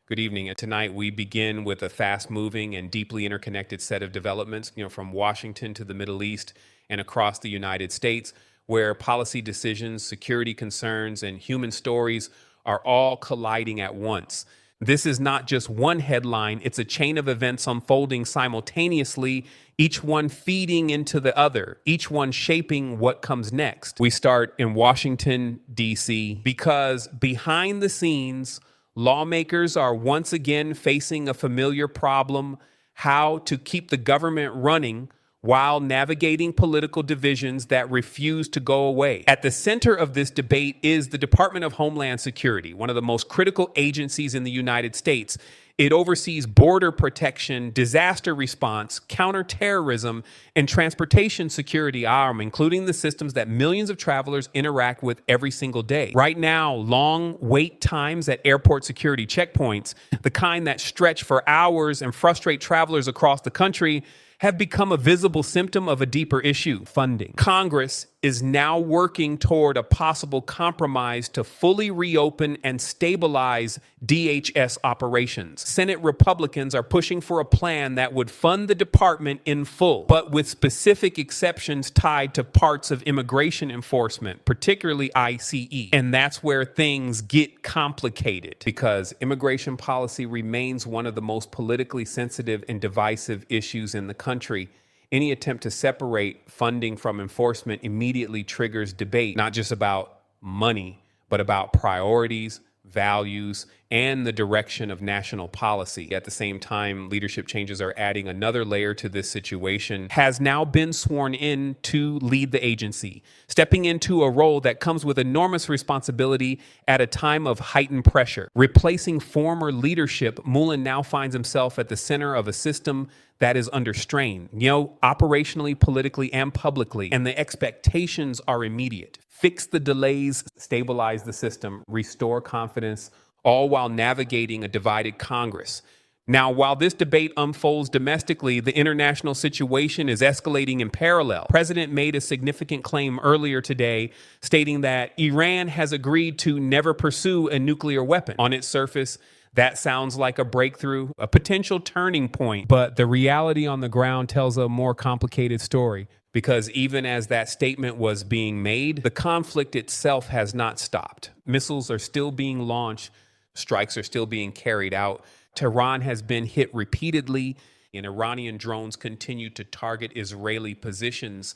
Good evening. Tonight we begin with a fast-moving and deeply interconnected set of developments, from Washington to the Middle East and across the United States, where policy decisions, security concerns, and human stories are all colliding at once. This is not just one headline, it's a chain of events unfolding simultaneously, each one feeding into the other, each one shaping what comes next. We start in Washington, D.C., because behind the scenes, lawmakers are once again facing a familiar problem: how to keep the government running while navigating political divisions that refuse to go away. At the center of this debate is the Department of Homeland Security, one of the most critical agencies in the United States. It oversees border protection, disaster response, counterterrorism, and transportation security, including the systems that millions of travelers interact with every single day. Right now, long wait times at airport security checkpoints, the kind that stretch for hours and frustrate travelers across the country, have become a visible symptom of a deeper issue: funding. Congress is now working toward a possible compromise to fully reopen and stabilize DHS operations. Senate Republicans are pushing for a plan that would fund the department in full, but with specific exceptions tied to parts of immigration enforcement, particularly ICE. And that's where things get complicated, because immigration policy remains one of the most politically sensitive and divisive issues in the country. Any attempt to separate funding from enforcement immediately triggers debate, not just about money, but about priorities, values, and the direction of national policy. At the same time, leadership changes are adding another layer to this situation. Has now been sworn in to lead the agency, stepping into a role that comes with enormous responsibility at a time of heightened pressure. Replacing former leadership, Mullen now finds himself at the center of a system that is under strain, operationally, politically, and publicly. And the expectations are immediate: fix the delays, stabilize the system, restore confidence, all while navigating a divided Congress. Now, while this debate unfolds domestically, the international situation is escalating in parallel. The president made a significant claim earlier today, stating that Iran has agreed to never pursue a nuclear weapon. On its surface, that sounds like a breakthrough, a potential turning point, but the reality on the ground tells a more complicated story. Because even as that statement was being made, the conflict itself has not stopped. Missiles are still being launched, strikes are still being carried out. Tehran has been hit repeatedly, and Iranian drones continue to target Israeli positions.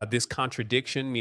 This contradiction,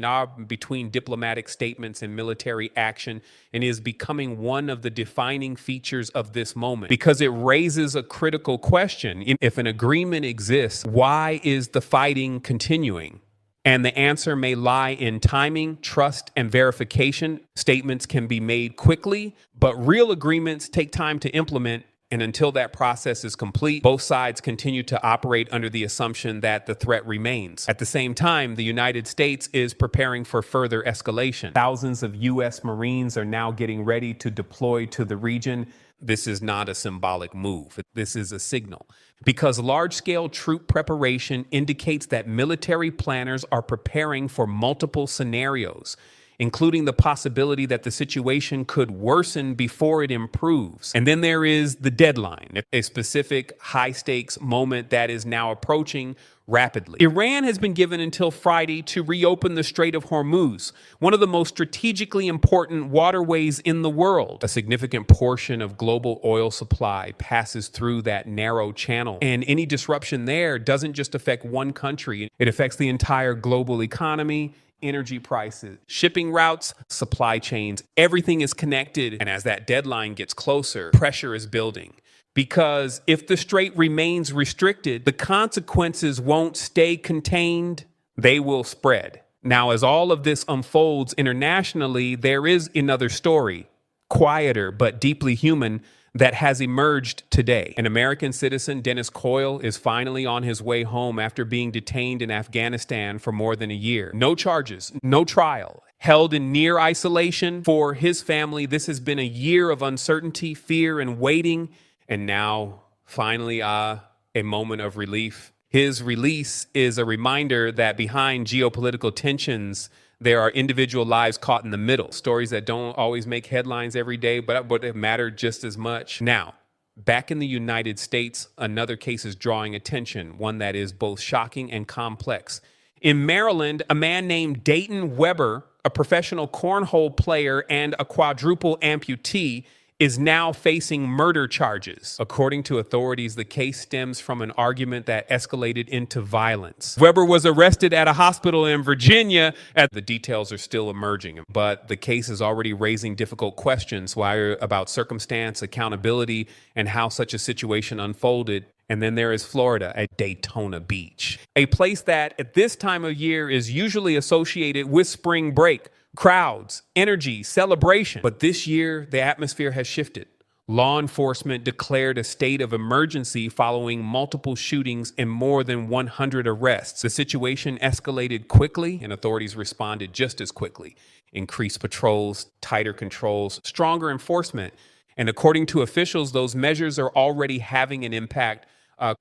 between diplomatic statements and military action, and is becoming one of the defining features of this moment, because it raises a critical question. If an agreement exists, why is the fighting continuing? And the answer may lie in timing, trust, and verification. Statements can be made quickly, but real agreements take time to implement. And until that process is complete, both sides continue to operate under the assumption that the threat remains. At the same time, the United States is preparing for further escalation. Thousands of U.S. Marines are now getting ready to deploy to the region. This is not a symbolic move. This is a signal, because large-scale troop preparation indicates that military planners are preparing for multiple scenarios, including the possibility that the situation could worsen before it improves. And then there is the deadline, a specific high-stakes moment that is now approaching rapidly. Iran has been given until Friday to reopen the Strait of Hormuz, one of the most strategically important waterways in the world. A significant portion of global oil supply passes through that narrow channel, and any disruption there doesn't just affect one country, it affects the entire global economy, energy prices, shipping routes, supply chains. Everything is connected. And as that deadline gets closer, pressure is building. Because if the strait remains restricted, the consequences won't stay contained, they will spread. Now, as all of this unfolds internationally, there is another story, quieter but deeply human, that has emerged today. An American citizen, Dennis Coyle, is finally on his way home after being detained in Afghanistan for more than a year. No charges, no trial. Held in near isolation. For his family, this has been a year of uncertainty, fear, and waiting. And now, finally, a moment of relief. His release is a reminder that behind geopolitical tensions, there are individual lives caught in the middle, stories that don't always make headlines every day, but they matter just as much. Now, Back in the United States, another case is drawing attention, one that is both shocking and complex. In Maryland, a man named Dayton Weber, a professional cornhole player and a quadruple amputee, is now facing murder charges. According to authorities, the case stems from an argument that escalated into violence. Weber was arrested at a hospital in Virginia. The details are still emerging, but the case is already raising difficult questions about circumstance, accountability, and how such a situation unfolded. And then there is Florida at Daytona Beach, a place that at this time of year is usually associated with spring break, crowds, energy, celebration. But this year, the atmosphere has shifted. Law enforcement declared a state of emergency following multiple shootings and more than 100 arrests. The situation escalated quickly, and authorities responded just as quickly. Increased patrols, tighter controls, stronger enforcement. And according to officials, those measures are already having an impact.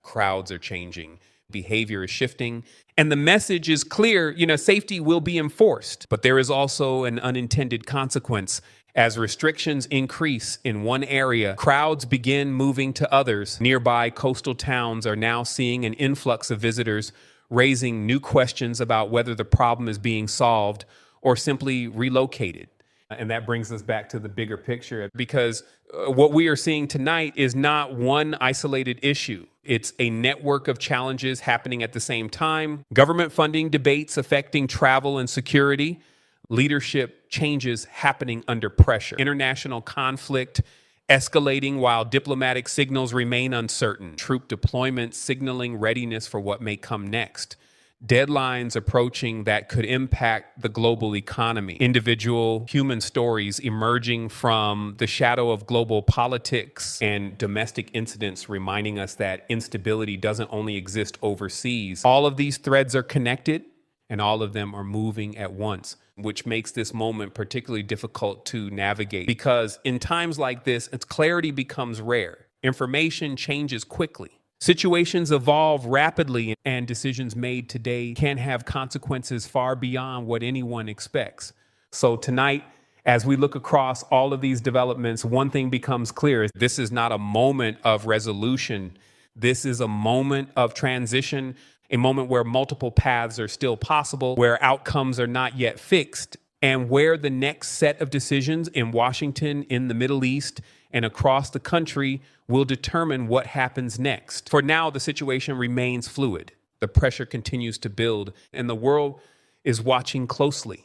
Crowds are changing. Behavior is shifting. And the message is clear, safety will be enforced. But there is also an unintended consequence. As restrictions increase in one area, crowds begin moving to others. Nearby coastal towns are now seeing an influx of visitors, raising new questions about whether the problem is being solved or simply relocated. And that brings us back to the bigger picture, because what we are seeing tonight is not one isolated issue. It's a network of challenges happening at the same time. Government funding debates affecting travel and security. Leadership changes happening under pressure. International conflict escalating while diplomatic signals remain uncertain. Troop deployment signaling readiness for what may come next. Deadlines approaching that could impact the global economy. Individual human stories emerging from the shadow of global politics and domestic incidents, reminding us that instability doesn't only exist overseas. All of these threads are connected, and all of them are moving at once, which makes this moment particularly difficult to navigate. Because in times like this, clarity becomes rare. Information changes quickly. Situations evolve rapidly, and decisions made today can have consequences far beyond what anyone expects. So tonight, as we look across all of these developments, one thing becomes clear. This is not a moment of resolution. This is a moment of transition, a moment where multiple paths are still possible, where outcomes are not yet fixed, and where the next set of decisions in Washington, in the Middle East, and across the country will determine what happens next. For now, the situation remains fluid. The pressure continues to build, and the world is watching closely.